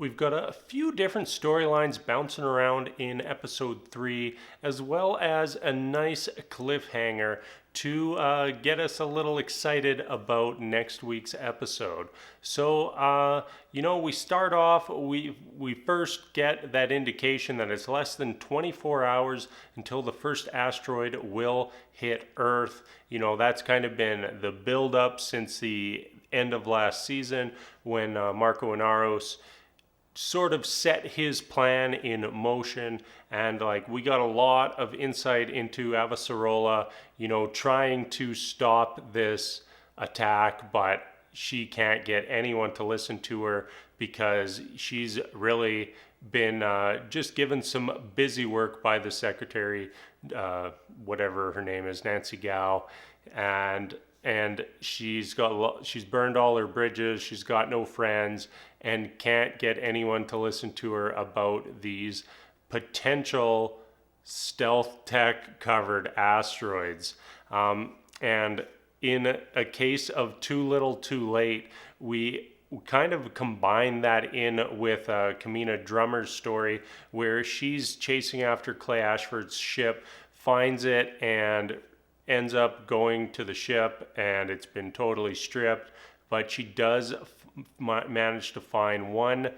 We've got a few different storylines bouncing around in episode 3, as well as a nice cliffhanger to get us a little excited about next week's episode. So, we start off, we first get that indication that it's less than 24 hours until the first asteroid will hit Earth. That's kind of been the build-up since the end of last season when Marco Inaros sort of set his plan in motion, and we got a lot of insight into Avasarala, trying to stop this attack, but she can't get anyone to listen to her because she's really been just given some busy work by the secretary, whatever her name is, Nancy Gao, and she's burned all her bridges. She's got no friends and can't get anyone to listen to her about these potential stealth tech covered asteroids. And in a case of too little too late, we kind of combine that in with Kamina Drummer's story, where she's chasing after Clay Ashford's ship, finds it, and ends up going to the ship, and it's been totally stripped, but she does manage to find one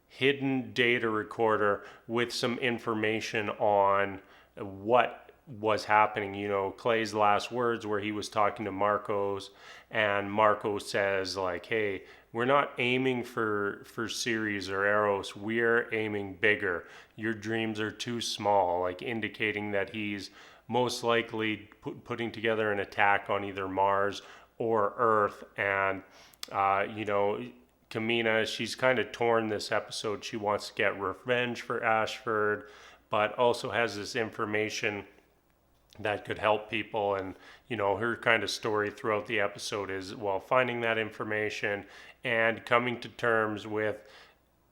hidden data recorder with some information on what was happening. Clay's last words, where he was talking to Marco's, and Marco says hey, we're not aiming for Ceres or Eros, we're aiming bigger. Your dreams are too small, indicating that he's most likely putting together an attack on either Mars or Earth. And Kamina, she's kind of torn this episode. She wants to get revenge for Ashford, but also has this information that could help people. And her kind of story throughout the episode is finding that information and coming to terms with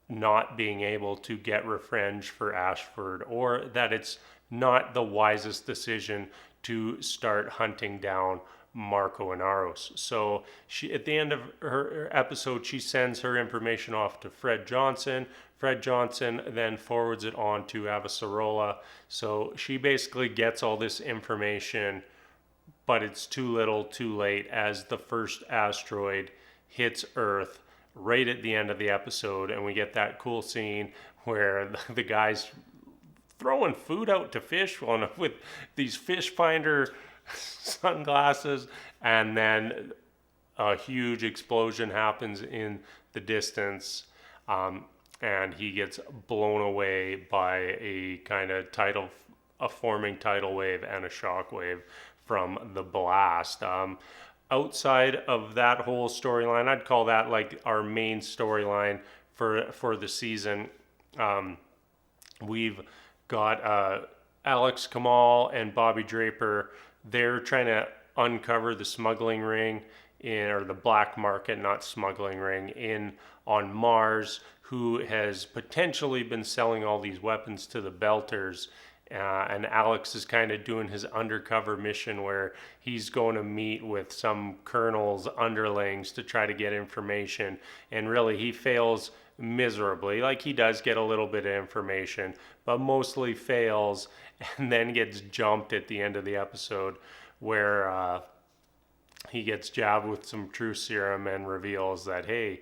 not being able to get revenge for Ashford, or that it's not the wisest decision to start hunting down Marco Inaros. So she, at the end of her episode, she sends her information off to Fred Johnson. Fred Johnson then forwards it on to Avasarala. So she basically gets all this information, but it's too little too late, as the first asteroid hits Earth right at the end of the episode, and we get that cool scene where the guy's throwing food out to fish with these fish finder sunglasses, and then a huge explosion happens in the distance, and he gets blown away by a kind of forming tidal wave and a shock wave from the blast. Outside of that whole storyline, I'd call that our main storyline for the season. We've got Alex Kamal and Bobbie Draper. They're trying to uncover the smuggling ring or the black market, not smuggling ring, on Mars, who has potentially been selling all these weapons to the Belters. And Alex is kind of doing his undercover mission, where he's going to meet with some colonel's underlings to try to get information. And really, he fails miserably. He does get a little bit of information, but mostly fails, and then gets jumped at the end of the episode, where he gets jabbed with some truth serum and reveals that, hey,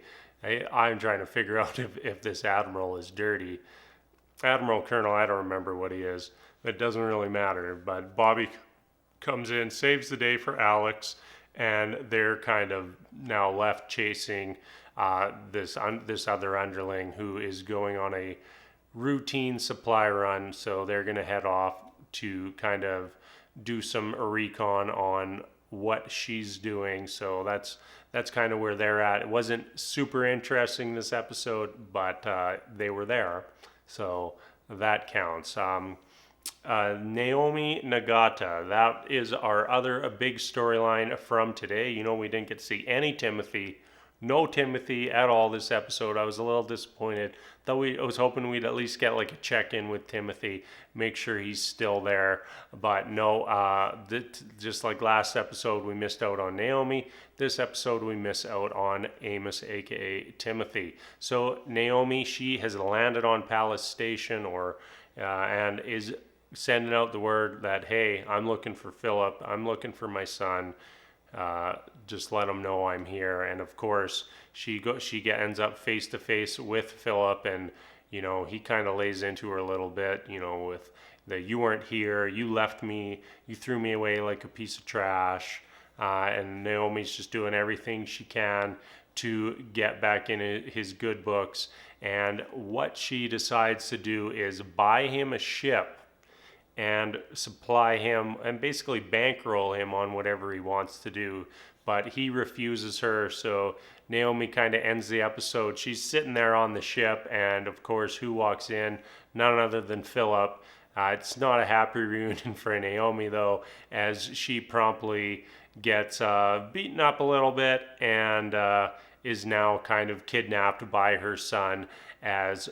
I'm trying to figure out if this admiral is dirty. Admiral Colonel, I don't remember what he is. It doesn't really matter. But Bobbie comes in, saves the day for Alex, and they're kind of now left chasing this other underling who is going on a routine supply run. So they're going to head off to kind of do some recon on what she's doing. So that's kind of where they're at. It wasn't super interesting this episode, but they were there. So that counts. Naomi Nagata, that is our other big storyline from today. We didn't get to see any Timothy No Timothy at all this episode. I was a little disappointed. I was hoping we'd at least get like a check-in with Timothy, make sure he's still there. But no, just like last episode, we missed out on Naomi. This episode, we miss out on Amos, aka Timothy. So Naomi, she has landed on Palace Station, and is sending out the word that, hey, I'm looking for Philip. I'm looking for my son. Just let him know I'm here. And of course, she ends up face to face with Philip, and he kind of lays into her a little bit, with that you weren't here, you left me, you threw me away like a piece of trash. And Naomi's just doing everything she can to get back in his good books. And what she decides to do is buy him a ship and supply him and basically bankroll him on whatever he wants to do. But he refuses her, so Naomi kind of ends the episode. She's sitting there on the ship, and of course, who walks in? None other than Philip. It's not a happy reunion for Naomi, though, as she promptly gets beaten up a little bit and is now kind of kidnapped by her son as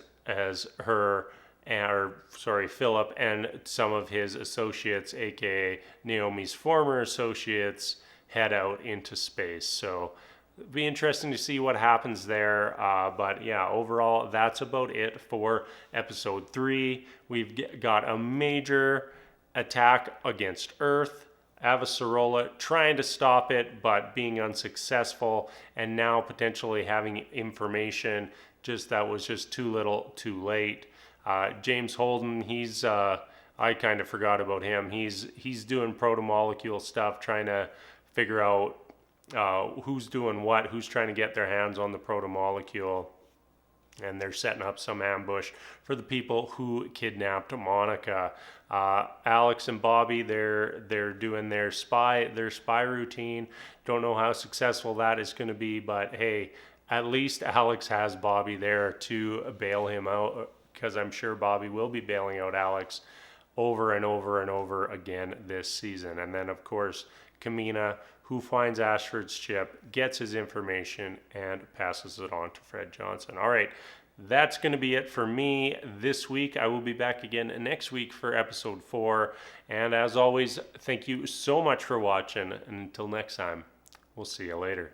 Philip and some of his associates, aka Naomi's former associates, head out into space. So it'll be interesting to see what happens there. But yeah, overall, that's about it for episode 3. We've got a major attack against Earth. Avasarala trying to stop it, but being unsuccessful, and now potentially having information that was just too little, too late. James Holden, I kind of forgot about him. He's doing proto-molecule stuff, trying to figure out who's doing what, who's trying to get their hands on the proto-molecule, and they're setting up some ambush for the people who kidnapped Monica. Alex and Bobbie, they're doing their spy routine. Don't know how successful that is going to be, but hey, at least Alex has Bobbie there to bail him out, because I'm sure Bobbie will be bailing out Alex over and over and over again this season. And then, of course, Cantina, who finds Ashford's ship, gets his information, and passes it on to Fred Johnson. All right, that's going to be it for me this week. I will be back again next week for episode 4. And as always, thank you so much for watching. And until next time, we'll see you later.